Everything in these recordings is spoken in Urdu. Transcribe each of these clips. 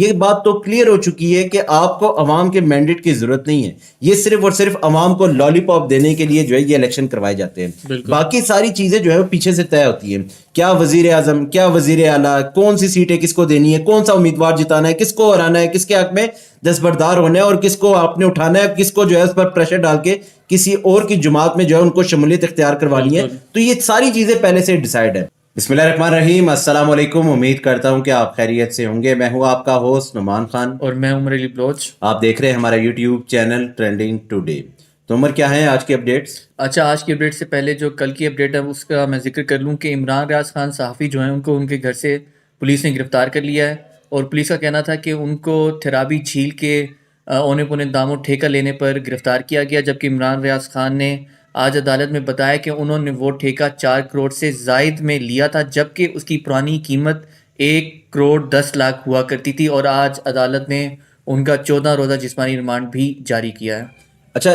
یہ بات تو کلیئر ہو چکی ہے کہ آپ کو عوام کے مینڈیٹ کی ضرورت نہیں ہے. یہ صرف اور صرف عوام کو لالی پاپ دینے کے لیے جو ہے یہ الیکشن کروائے جاتے ہیں. باقی ساری چیزیں جو ہے وہ پیچھے سے طے ہوتی ہیں. کیا وزیر اعظم، کیا وزیر اعلیٰ، کون سی سیٹیں کس کو دینی ہے، کون سا امیدوار جتانا ہے، کس کو ہرانا ہے، کس کے حق میں دستبردار ہونا ہے، اور کس کو آپ نے اٹھانا ہے، کس کو جو ہے اس پر پریشر ڈال کے کسی اور کی جماعت میں جو ہے ان کو شمولیت اختیار کروانی ہے. تو یہ ساری چیزیں پہلے سے ڈیسائیڈ ہے. بسم اللہ الرحمن الرحیم. السلام علیکم. امید کرتا ہوں کہ آپ خیریت سے ہوں گے. میں ہوں آپ کا ہوسٹ نعمان خان اور میں عمر علی بلوچ. آپ دیکھ رہے ہیں ہمارا یوٹیوب چینل ٹرینڈنگ ٹوڈے. تو عمر کیا ہیں آج کی اپڈیٹس؟ اچھا، آج کی اپڈیٹ سے پہلے جو کل کی اپڈیٹ ہے اس کا میں ذکر کر لوں کہ عمران ریاض خان صحافی جو ہیں ان کو ان کے گھر سے پولیس نے گرفتار کر لیا ہے. اور پولیس کا کہنا تھا کہ ان کو تھرابی جھیل کے اونے پونے داموں ٹھیکہ لینے پر گرفتار کیا گیا، جبکہ عمران ریاض خان نے آج عدالت میں بتایا کہ انہوں نے وہ ٹھیکہ 4 کروڑ سے زائد میں لیا تھا، جبکہ اس کی پرانی قیمت 1 کروڑ 10 لاکھ ہوا کرتی تھی. اور آج عدالت نے ان کا 14 روزہ جسمانی ریمانڈ بھی جاری کیا ہے. اچھا،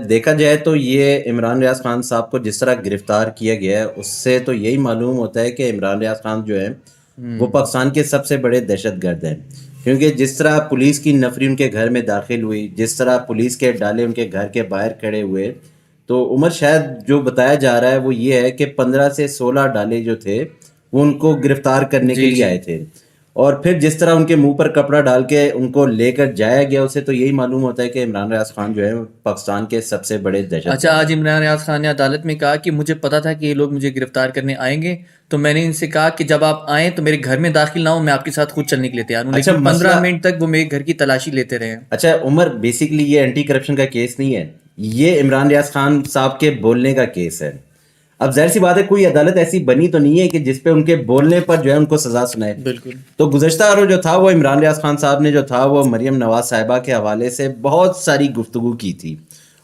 دیکھا جائے تو یہ عمران ریاض خان صاحب کو جس طرح گرفتار کیا گیا ہے اس سے تو یہی معلوم ہوتا ہے کہ عمران ریاض خان جو ہے وہ پاکستان کے سب سے بڑے دہشت گرد ہیں. کیونکہ جس طرح پولیس کی نفری ان کے گھر میں داخل ہوئی، جس طرح پولیس کے ڈالے ان کے گھر کے باہر کھڑے ہوئے، تو عمر شاید جو بتایا جا رہا ہے وہ یہ ہے کہ 15 سے 16 ڈالے جو تھے وہ ان کو گرفتار کرنے کے لیے آئے تھے. اور پھر جس طرح ان کے منہ پر کپڑا ڈال کے ان کو لے کر جایا گیا، اسے تو یہی معلوم ہوتا ہے کہ عمران ریاض خان جو ہے پاکستان کے سب سے بڑے دہشت. اچھا، آج عمران ریاض خان نے عدالت میں کہا کہ مجھے پتا تھا کہ یہ لوگ مجھے گرفتار کرنے آئیں گے، تو میں نے ان سے کہا کہ جب آپ آئیں تو میرے گھر میں داخل نہ ہوں، میں آپ کے ساتھ خود چلنے کے لیے تیار ہوں. لیکن 15 منٹ تک وہ میرے گھر کی تلاشی لیتے رہے. اچھا عمر، بیسکلی یہ اینٹی کرپشن کا کیس نہیں ہے، یہ عمران ریاض خان صاحب کے بولنے کا کیس ہے. اب ظاہر سی بات ہے کوئی عدالت ایسی بنی تو نہیں ہے کہ جس پہ ان کے بولنے پر جو ہے ان کو سزا سنائے. بالکل. تو گزشتہ روز جو تھا وہ عمران ریاض خان صاحب نے جو تھا وہ مریم نواز صاحبہ کے حوالے سے بہت ساری گفتگو کی تھی،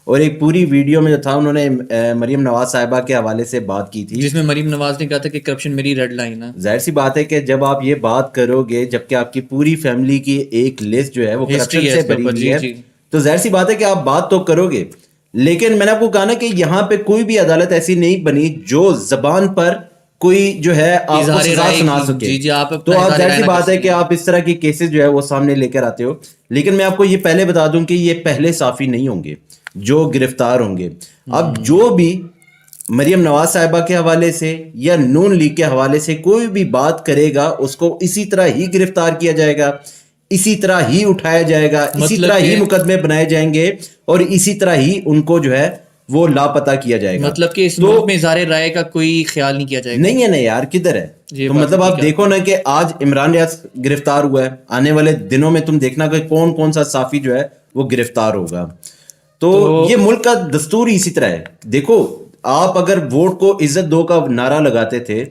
اور ایک پوری ویڈیو میں جو تھا انہوں نے مریم نواز صاحبہ کے حوالے سے بات کی تھی، جس میں مریم نواز نے کہا تھا کہ کرپشن میری ریڈ لائن ہے. ظاہر سی بات ہے کہ جب آپ یہ بات کرو گے جبکہ آپ کی پوری فیملی کی ایک لسٹ جو ہے وہ کرپشن سے بھری ہوئی ہے، تو ظاہر سی بات ہے کہ آپ بات تو کرو گے. لیکن میں نے آپ کو کہا نا کہ یہاں پہ کوئی بھی عدالت ایسی نہیں بنی جو زبان پر کوئی جو ہے آپ کو سزا سنا سکے. تو آپ ظاہر سی بات ہے کہ آپ اس طرح کی کیسز جو ہے وہ سامنے لے کر آتے ہو. لیکن میں آپ کو یہ پہلے بتا دوں کہ یہ پہلے صحافی نہیں ہوں گے جو گرفتار ہوں گے. اب جو بھی مریم نواز صاحبہ کے حوالے سے یا نون لیگ کے حوالے سے کوئی بھی بات کرے گا اس کو اسی طرح ہی گرفتار کیا جائے گا، اسی طرح ہی اٹھایا جائے گا، اسی طرح ہی مقدمے بنائے جائیں گے، اور اسی طرح ہی ان کو جو ہے وہ لاپتہ کیا جائے گا. مطلب کہ اس ملک میں اظہار رائے کا کوئی خیال نہیں کیا جائے گا. نہیں ہے نا یار، کدھر ہے؟ تو مطلب آپ دیکھو نا کہ آج عمران ریاض گرفتار ہوا ہے، آنے والے دنوں میں تم دیکھنا کہ کون کون سا صحافی جو ہے وہ گرفتار ہوگا. تو یہ ملک کا دستور ہی اسی طرح ہے. دیکھو، آپ اگر ووٹ کو عزت دو کا نعرہ لگاتے تھے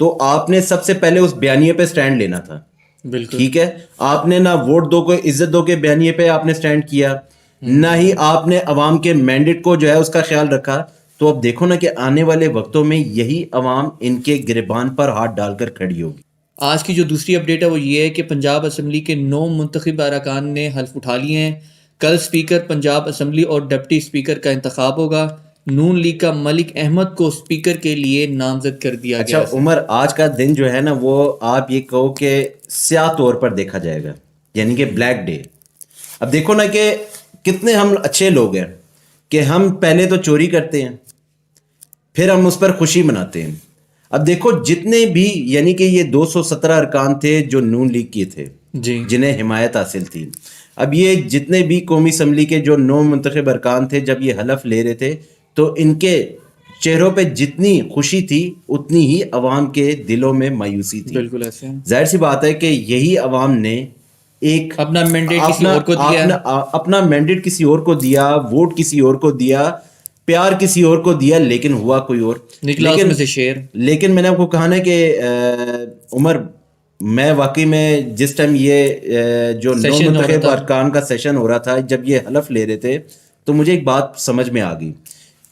تو آپ نے سب سے پہلے اس بیانیے پہ سٹینڈ لینا تھا. بالکل ٹھیک ہے، آپ نے نہ ووٹ دو کو عزت دو کے بیانیے پہ آپ نے سٹینڈ کیا، نہ ہی آپ نے عوام کے مینڈیٹ کو جو ہے اس کا خیال رکھا. تو اب دیکھو نا کہ آنے والے وقتوں میں یہی عوام ان کے گریبان پر ہاتھ ڈال کر کھڑی ہوگی. آج کی جو دوسری اپڈیٹ ہے وہ یہ ہے کہ پنجاب اسمبلی کے 9 منتخب اراکان نے حلف اٹھا لیے ہیں. کل اسپیکر پنجاب اسمبلی اور ڈپٹی اسپیکر کا انتخاب ہوگا. نون لیگ کا ملک احمد کو اسپیکر کے لیے نامزد کر دیا گیا. اچھا عمر، آج کا دن جو ہے نا وہ آپ یہ کہو کہ سیاہ طور پر دیکھا جائے گا، یعنی کہ بلیک ڈے. اب دیکھو نا کہ کتنے ہم اچھے لوگ ہیں کہ ہم پہلے تو چوری کرتے ہیں، پھر ہم اس پر خوشی مناتے ہیں. اب دیکھو جتنے بھی یعنی کہ یہ 217 ارکان تھے جو نون لیگ کے تھے جنہیں حمایت حاصل تھی. اب یہ جتنے بھی قومی اسمبلی کے جو 9 منتخب ارکان تھے جب یہ حلف لے رہے تھے تو ان کے چہروں پہ جتنی خوشی تھی اتنی ہی عوام کے دلوں میں مایوسی تھی. بالکل ایسے. ظاہر سی بات ہے کہ یہی عوام نے ایک اپنا مینڈیٹ کسی اور کو دیا، اپنا مینڈیٹ کسی اور کو دیا، ووٹ کسی اور کو دیا، پیار کسی اور کو دیا، لیکن ہوا کوئی اور. نکلا اس میں سے شیر. لیکن میں نے آپ کو کہا نا کہ عمر، میں واقعی میں جس ٹائم یہ جو 9 منتخب ارکان کا سیشن ہو رہا تھا، جب یہ حلف لے رہے تھے تو مجھے ایک بات سمجھ میں آ گئی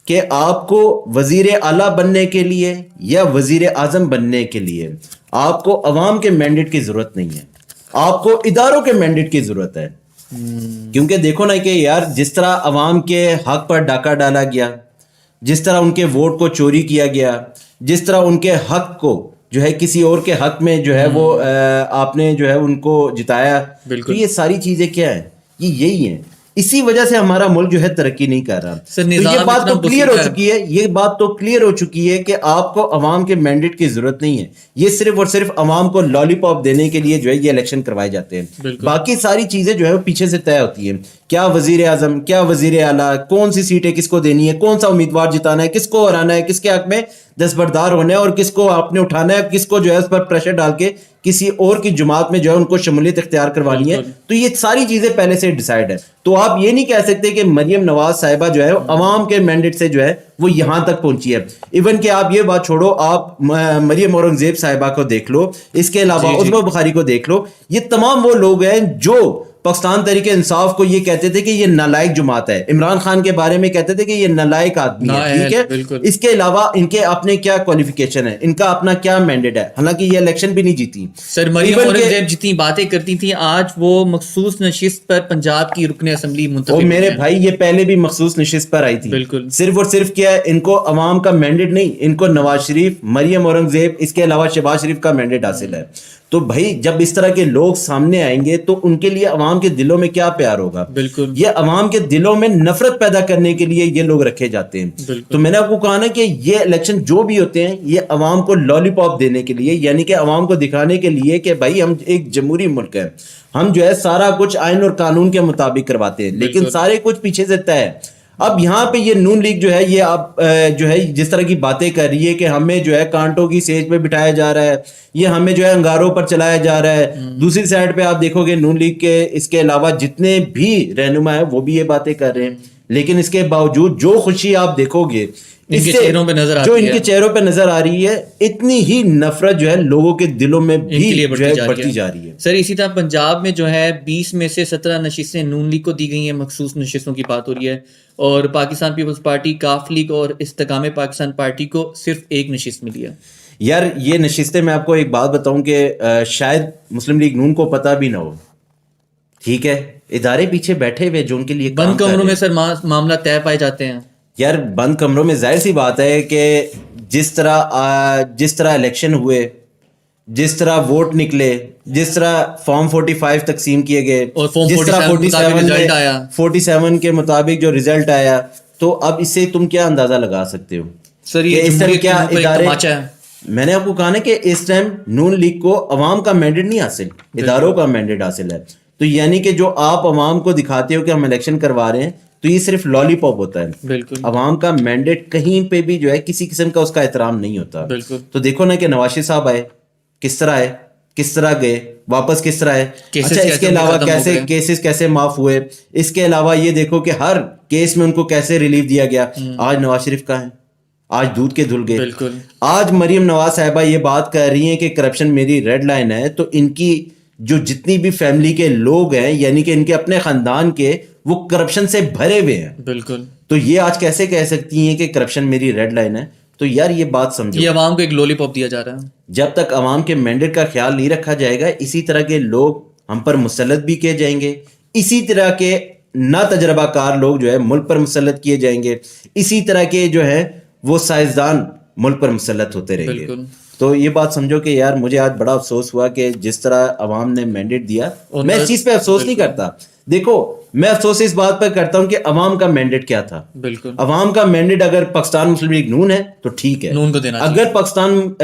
کہ آپ کو وزیر اعلیٰ بننے کے لیے یا وزیر اعظم بننے کے لیے آپ کو عوام کے مینڈیٹ کی ضرورت نہیں ہے، آپ کو اداروں کے مینڈیٹ کی ضرورت ہے. کیونکہ دیکھو نا کہ یار جس طرح عوام کے حق پر ڈاکہ ڈالا گیا، جس طرح ان کے ووٹ کو چوری کیا گیا، جس طرح ان کے حق کو جو ہے کسی اور کے حق میں جو ہے وہ آپ نے جو ہے ان کو جتایا. تو یہ ساری چیزیں کیا ہیں؟ یہ یہی ہیں. اسی وجہ سے ہمارا ملک جو ہے ترقی نہیں کر رہا. تو یہ بات تو کلیئر ہو چکی ہے, یہ بات تو کلیئر ہو چکی ہے کہ آپ کو عوام کے مینڈیٹ کی ضرورت نہیں ہے. یہ صرف اور صرف عوام کو لالی پاپ دینے کے لیے جو ہے یہ الیکشن کروائے جاتے ہیں. باقی ساری چیزیں جو ہے وہ پیچھے سے طے ہوتی ہیں. کیا وزیر اعظم, کیا وزیر اعلیٰ, کون سی سیٹیں کس کو دینی ہے, کون سا امیدوار جتانا ہے, کس کو ہرانا ہے, کس کے حق میں دستبردار ہونا ہے اور کس کو آپ نے اٹھانا ہے, کس کو جو ہے اس پر پریشر ڈال کے کسی اور کی جماعت میں جو ہے ان کو شمولیت اختیار کروانی ہے. تو یہ ساری چیزیں پہلے سے ڈیسائیڈ ہے. تو آپ یہ نہیں کہہ سکتے کہ مریم نواز صاحبہ جو ہے عوام کے مینڈیٹ سے جو ہے وہ یہاں تک پہنچی ہے. ایون کہ آپ یہ بات چھوڑو, آپ مریم اورنگزیب صاحبہ کو دیکھ لو, اس کے علاوہ عظما بخاری کو دیکھ لو. یہ تمام وہ لوگ ہیں جو پاکستان تحریک انصاف کو یہ کہتے تھے کہ یہ نالائق جماعت ہے. عمران خان کے بارے میں کہتے تھے کہ یہ نالائق آدمی ہے. ٹھیک ہے, اس کے علاوہ ان کے اپنے کیا کوالیفیکیشن ہے, ان کا اپنا کیا مینڈیٹ ہے. حالانکہ یہ الیکشن بھی نہیں جیتی. سر مریم اورنگزیب جتنی باتیں کرتی تھی, آج وہ مخصوص نشست پر پنجاب کی رکن اسمبلی منتخب. میرے بھائی یہ پہلے بھی مخصوص نشست پر آئی تھی. بالکل. صرف اور صرف کیا ہے, ان کو عوام کا مینڈیٹ نہیں, ان کو نواز شریف, مریم اورنگزیب, اس کے علاوہ شہباز شریف کا مینڈیٹ حاصل ہے. تو بھائی جب اس طرح کے لوگ سامنے آئیں گے تو ان کے لیے عوام کے دلوں میں کیا پیار ہوگا. بالکل. یہ عوام کے دلوں میں نفرت پیدا کرنے کے لیے یہ لوگ رکھے جاتے ہیں. تو میں نے آپ کو کہا نا کہ یہ الیکشن جو بھی ہوتے ہیں یہ عوام کو لالی پاپ دینے کے لیے, یعنی کہ عوام کو دکھانے کے لیے کہ بھائی ہم ایک جمہوری ملک ہے, ہم جو ہے سارا کچھ آئین اور قانون کے مطابق کرواتے ہیں, لیکن سارے کچھ پیچھے سے طے ہے. اب یہاں پہ یہ نون لیگ جو ہے یہ آپ جو ہے جس طرح کی باتیں کر رہی ہے کہ ہمیں جو ہے کانٹوں کی سیج پہ بٹھایا جا رہا ہے, یہ ہمیں جو ہے انگاروں پر چلایا جا رہا ہے. دوسری سائڈ پہ آپ دیکھو گے نون لیگ کے اس کے علاوہ جتنے بھی رہنما ہیں وہ بھی یہ باتیں کر رہے ہیں, لیکن اس کے باوجود جو خوشی آپ دیکھو گے ان کے چہروں پہ نظر جو ان کے چہروں پہ نظر آ رہی ہے, اتنی ہی نفرت جو ہے لوگوں کے دلوں میں بھی بڑھتی جا رہی ہے. سر اسی طرح پنجاب میں جو ہے 20 میں سے 17 نشستیں نون لیگ کو دی گئی ہیں, مخصوص نشستوں کی بات ہو رہی ہے, اور پاکستان پیپلز پارٹی, کاف لیگ اور استحکام پاکستان پارٹی کو صرف 1 نشست ملی ہے. یار یہ نشستیں میں آپ کو ایک بات بتاؤں کہ شاید مسلم لیگ نون کو پتہ بھی نہ ہو. ٹھیک ہے, ادارے پیچھے بیٹھے ہوئے جو ان کے لیے بند کمروں میں سر معاملہ طے پائے جاتے ہیں. یار بند کمروں میں ظاہر سی بات ہے کہ جس طرح الیکشن ہوئے, جس طرح ووٹ نکلے, جس طرح فارم 45 تقسیم کیے گئے, جس طرح 47 کے مطابق جو رزلٹ آیا, تو اب اس سے تم کیا اندازہ لگا سکتے ہو سر یہ اس طرح کیا ادارے. میں نے آپ کو کہا نا کہ اس ٹائم نون لیگ کو عوام کا مینڈیٹ نہیں حاصل, اداروں کا مینڈیٹ حاصل ہے. تو یعنی کہ جو آپ عوام کو دکھاتے ہو کہ ہم الیکشن کروا رہے ہیں, تو یہ صرف لالی پاپ ہوتا ہے. بالکل. عوام کا مینڈیٹ کہیں پہ بھی جو ہے کسی قسم کا اس کا احترام نہیں ہوتا. بالکل. تو دیکھو نا کہ نواز شریف صاحب آئے, کس طرح آئے, کس طرح گئے, واپس کس طرح آئے. اچھا اس کے علاوہ کیسے کیسز کیسے معاف ہوئے, اس کے علاوہ یہ دیکھو کہ ہر کیس میں ان کو کیسے ریلیف دیا گیا. آج نواز شریف کہاں ہیں, آج دودھ کے دھل گئے. بالکل. آج مریم نواز صاحبہ یہ بات کر رہی ہیں کہ کرپشن میری ریڈ لائن ہے, تو ان کی جو جتنی بھی فیملی کے لوگ ہیں, یعنی کہ ان کے اپنے خاندان کے, وہ کرپشن سے بھرے ہوئے ہیں. بالکل. تو یہ آج کیسے کہہ سکتی ہیں کہ کرپشن میری ریڈ لائن ہے. تو یار یہ بات سمجھو, یہ عوام کو ایک لولی پاپ دیا جا رہا ہے. جب تک عوام کے مینڈیٹ کا خیال نہیں رکھا جائے گا, اسی طرح کے لوگ ہم پر مسلط بھی کیے جائیں گے, اسی طرح کے نا تجربہ کار لوگ جو ہے ملک پر مسلط کیے جائیں گے, اسی طرح کے جو ہے وہ سائنسدان ملک پر مسلط ہوتے رہیں گے. تو یہ بات سمجھو کہ یار مجھے آج بڑا افسوس ہوا کہ جس طرح عوام نے مینڈیٹ دیا, میں اس چیز پہ افسوس نہیں کرتا. دیکھو میں افسوس اس بات پر کرتا ہوں کہ عوام کا مینڈیٹ کیا تھا. بالکل. عوام کا مینڈیٹ اگر پاکستان مسلم لیگ نون ہے تو ٹھیک ہے, نون کو دینا. اگر پاکستان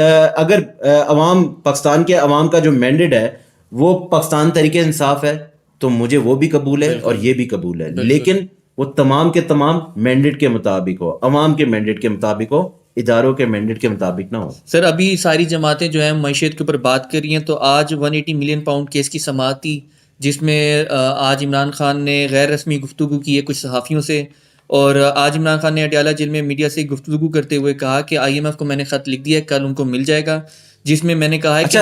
کے عوام کا جو مینڈیٹ ہے وہ پاکستان تحریک انصاف ہے تو مجھے وہ بھی قبول ہے اور یہ بھی قبول ہے, لیکن وہ تمام کے تمام مینڈیٹ کے مطابق ہو, عوام کے مینڈیٹ کے مطابق ہو, اداروں کے مینڈیٹ کے مطابق نہ ہو. سر ابھی ساری جماعتیں جو ہیں معیشت کے اوپر بات کر رہی ہیں, تو آج 180 ملین پاؤنڈ کیس کی سماعت تھی, جس میں آج عمران خان نے غیر رسمی گفتگو کی ہے کچھ صحافیوں سے, اور آج عمران خان نے اٹیالہ جیل میں میڈیا سے گفتگو کرتے ہوئے کہا کہ IMF کو میں نے خط لکھ دیا ہے, کل ان کو مل جائے گا, جس میں نے کہا ہے کہ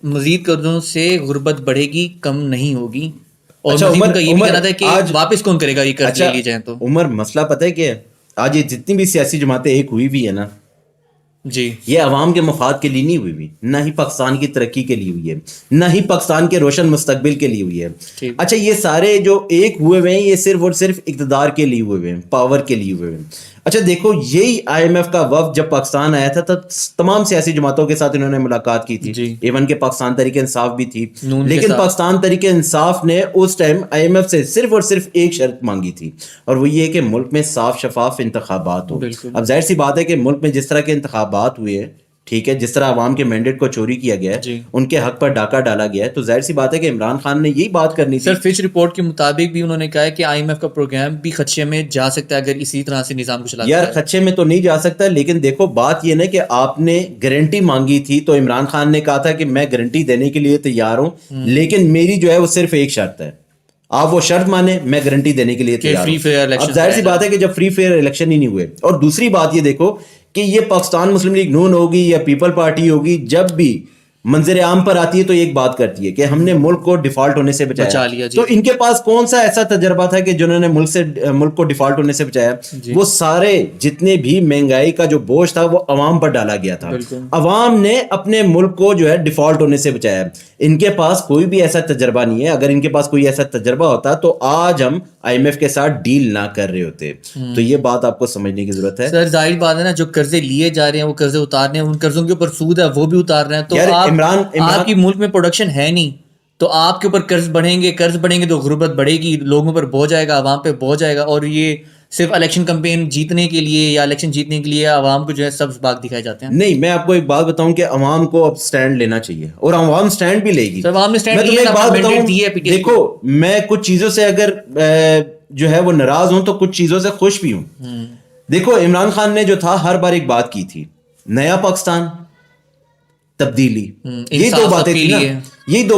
مزید قرضوں سے غربت بڑھے گی, کم نہیں ہوگی. اور مزید کا یہ بھی کہنا تھا کہ واپس کون کرے گا یہ قرض لے لی جائیں تو. عمر مسئلہ پتہ ہے کیا ہے, آج یہ جتنی بھی سیاسی جماعتیں ایک ہوئی بھی ہے نا جی, یہ عوام کے مفاد کے لیے نہیں ہوئی ہوئی, نہ ہی پاکستان کی ترقی کے لیے ہوئی ہے, نہ ہی پاکستان کے روشن مستقبل کے لیے ہوئی ہے. اچھا یہ سارے جو ایک ہوئے ہوئے ہیں یہ صرف اور صرف اقتدار کے لیے ہوئے ہوئے ہیں, پاور کے لیے ہوئے ہوئے ہیں. اچھا دیکھو یہی IMF کا وفد جب پاکستان آیا تھا تب تمام سیاسی جماعتوں کے ساتھ انہوں نے ملاقات کی تھی، ایون کہ پاکستان تحریک انصاف بھی تھی، لیکن پاکستان تحریک انصاف نے اس ٹائم IMF سے صرف اور صرف ایک شرط مانگی تھی، اور وہ یہ کہ ملک میں صاف شفاف انتخابات ہو۔ اب ظاہر سی بات ہے کہ ملک میں جس طرح کے انتخابات ہوئے، ٹھیک ہے، جس طرح عوام کے مینڈیٹ کو چوری کیا گیا ہے، ان کے حق پر ڈاکہ ڈالا گیا ہے، تو ظاہر سی بات ہے کہ عمران خان نے یہی بات کرنی تھی۔ سر فچ رپورٹ کے مطابق بھی انہوں نے کہا ہے کہ IMF کا پروگرام بھی خدشے میں جا سکتا ہے اگر اسی طرح سے نظام کو چلاتا ہے۔ یار خدشے میں تو نہیں جا سکتا، لیکن دیکھو بات یہ نا کہ آپ نے گارنٹی مانگی تھی، تو عمران خان نے کہا تھا کہ میں گارنٹی دینے کے لیے تیار ہوں، لیکن میری جو ہے وہ صرف ایک شرط ہے، آپ وہ شرط مانے، میں گارنٹی دینے کے لیے تیار ہوں۔ اب ظاہر سی بات ہے کہ جب فری فیئر الیکشن ہی نہیں ہوئے، اور دوسری بات یہ دیکھو کہ یہ پاکستان مسلم لیگ نون ہوگی یا پیپل پارٹی ہوگی، جب بھی منظر عام پر آتی ہے تو ایک بات کرتی ہے کہ ہم نے ملک کو ڈیفالٹ ہونے سے بچا لیا۔ تو ان کے پاس کون سا ایسا تجربہ تھا کہ جنہوں نے ملک کو ڈیفالٹ ہونے سے بچایا؟ وہ سارے جتنے بھی مہنگائی کا جو بوجھ تھا وہ عوام پر ڈالا گیا تھا، عوام نے اپنے ملک کو جو ہے ڈیفالٹ ہونے سے بچایا۔ ان کے پاس کوئی بھی ایسا تجربہ نہیں ہے، اگر ان کے پاس کوئی ایسا تجربہ ہوتا تو آج ہم IMF کے ساتھ ڈیل نہ کر رہے ہوتے۔ تو یہ بات آپ کو سمجھنے کی ضرورت ہے۔ سر ظاہر بات ہے نا، جو قرضے لیے جا رہے ہیں وہ قرضے اتارنے ہیں، ان قرضوں کے اوپر سود ہے وہ بھی اتار رہے ہیں، تو آپ کی ملک میں پروڈکشن ہے نہیں تو آپ کے اوپر قرض بڑھیں گے تو غربت بڑھے گی، لوگوں پر بوجھ آئے گا، عوام پہ بوجھ آئے گا، اور یہ صرف الیکشن کمپین جیتنے کے لیے یا الیکشن جیتنے کے لیے عوام کو جو ہے سبز باغ دکھائے جاتے ہیں۔ نہیں، میں آپ کو ایک بات بتاؤں کہ عوام کو اب سٹینڈ لینا چاہیے، اور عوام سٹینڈ بھی لے گی۔ دیکھو میں کچھ چیزوں سے اگر جو ہے وہ ناراض ہوں تو کچھ چیزوں سے خوش بھی ہوں۔ دیکھو عمران خان نے جو تھا ہر بار ایک بات کی تھی، نیا پاکستان، تبدیلی، یہ دو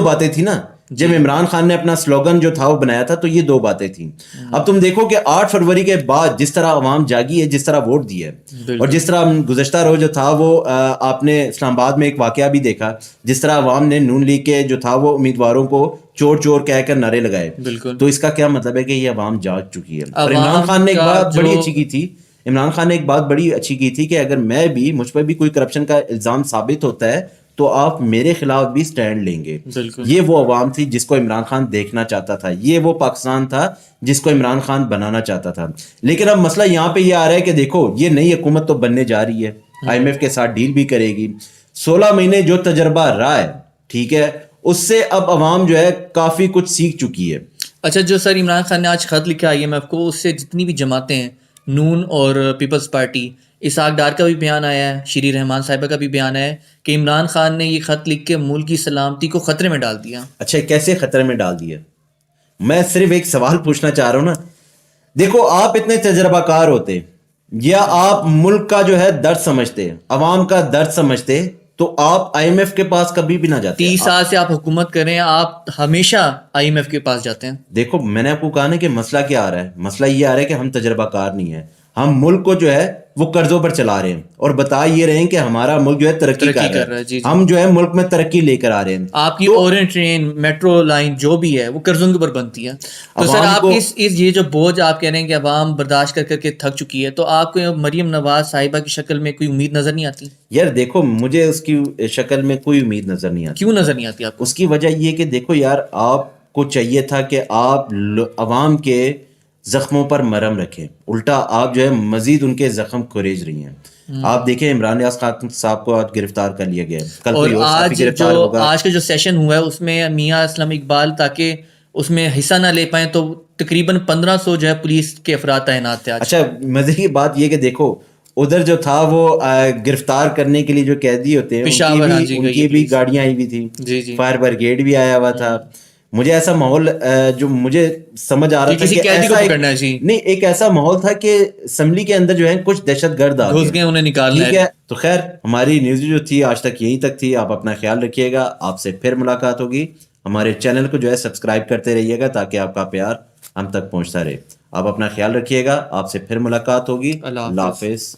باتیں تھی نا۔ جب عمران خان نے اپنا سلوگن جو تھا وہ بنایا تھا تو یہ دو باتیں تھیں۔ اب تم دیکھو کہ 8 فروری کے بعد جس طرح عوام جاگی ہے، جس طرح ووٹ دیا ہے، اور جس طرح گزشتہ روز جو تھا وہ آپ نے اسلام آباد میں ایک واقعہ بھی دیکھا، جس طرح عوام نے نون لیگ کے جو تھا وہ امیدواروں کو چور چور کہہ کر نعرے لگائے، تو اس کا کیا مطلب ہے کہ یہ عوام جاگ چکی ہے۔ اور عمران خان نے ایک بات بڑی اچھی کی تھی، کہ اگر میں بھی، مجھ پر بھی کوئی کرپشن کا الزام ثابت ہوتا ہے تو آپ میرے خلاف بھی سٹینڈ لیں گے۔ یہ وہ عوام تھی جس کو عمران خان دیکھنا چاہتا تھا، یہ وہ پاکستان تھا جس کو عمران خان بنانا چاہتا تھا۔ لیکن اب مسئلہ یہاں پہ یہ آ رہا ہے کہ دیکھو یہ نئی حکومت تو بننے جا رہی ہے، IMF کے ساتھ ڈیل بھی کرے گی، 16 مہینے جو تجربہ رہا ہے، ٹھیک ہے، اس سے اب عوام جو ہے کافی کچھ سیکھ چکی ہے۔ اچھا، جو سر عمران خان نے آج خط لکھا IMF کو، اس سے جتنی بھی جماعتیں ہیں، نون اور پیپلز پارٹی، اسحاق ڈار کا بھی بیان آیا ہے، شیری رحمان صاحبہ کا بھی بیان آیا ہے کہ عمران خان نے یہ خط لکھ کے ملک کی سلامتی کو خطرے میں ڈال دیا۔ اچھا کیسے خطرے میں ڈال دیا؟ میں صرف ایک سوال پوچھنا چاہ رہا ہوں نا، دیکھو آپ اتنے تجربہ کار ہوتے یا آپ ملک کا جو ہے درد سمجھتے، عوام کا درد سمجھتے، تو آپ IMF کے پاس کبھی بھی نہ جاتے۔ 30 سال سے آپ حکومت کر رہے ہیں، آپ ہمیشہ IMF کے پاس جاتے ہیں۔ دیکھو میں نے آپ کو کہا نا کہ مسئلہ کیا آ رہا ہے، مسئلہ یہ آ رہا ہے کہ ہم تجربہ کار نہیں ہیں، ہم ملک کو جو ہے وہ قرضوں پر چلا رہے ہیں، اور بتا یہ رہے ہیں کہ ہمارا ملک جو ہے ترقی کر رہا ہے، ہم جو ہے ملک میں ترقی لے کر آ رہے ہیں۔ آپ کی اورینٹ ٹرین، میٹرو لائن جو بھی ہے وہ قرضوں کے اوپر بنتی ہے، تو سر آپ یہ جو بوجھ آپ کہہ رہے ہیں کہ عوام برداشت کر کر کے تھک چکی ہے، تو آپ کو مریم نواز صاحبہ کی شکل میں کوئی امید نظر نہیں آتی؟ یار دیکھو مجھے اس کی شکل میں کوئی امید نظر نہیں آتی۔ کیوں نظر نہیں آتی آپ کو؟ اس کی وجہ یہ کہ دیکھو یار، آپ کو چاہیے تھا کہ آپ عوام کے زخموں پر مرہم رکھیں، الٹا آپ جو ہے مزید ان کے زخم کھریج رہی ہیں۔ آپ دیکھیں عمران ریاض خان صاحب کو آج گرفتار کر لیا گیا ہے، کل کوئی اور صاحب گرفتار ہوگا۔ آج کا جو سیشن ہوا ہے اس میں میاں اسلم اقبال تاکہ اس میں حصہ نہ لے پائیں تو تقریباً 1500 جو ہے پولیس کے افراد تعینات تھے۔ اچھا مزے کی بات یہ کہ دیکھو ادھر جو تھا وہ گرفتار کرنے کے لیے جو قیدی ہوتے ہیں ان کی بھی گاڑیاں آئی ہوئی تھی، فائر بریگیڈ بھی آیا ہوا تھا۔ مجھے ایسا ماحول جو مجھے سمجھ آ رہا تھا کہ نہیں، ایک ایسا ماحول تھا کہ اسمبلی کے اندر جو ہے کچھ دہشت گرد آ گئے، انہیں نکالنا ہے۔ تو خیر ہماری نیوز جو تھی آج تک یہیں تک تھی۔ آپ اپنا خیال رکھیے گا، آپ سے پھر ملاقات ہوگی۔ ہمارے چینل کو جو ہے سبسکرائب کرتے رہیے گا تاکہ آپ کا پیار ہم تک پہنچتا رہے۔ آپ اپنا خیال رکھیے گا، آپ سے پھر ملاقات ہوگی۔ اللہ حافظ۔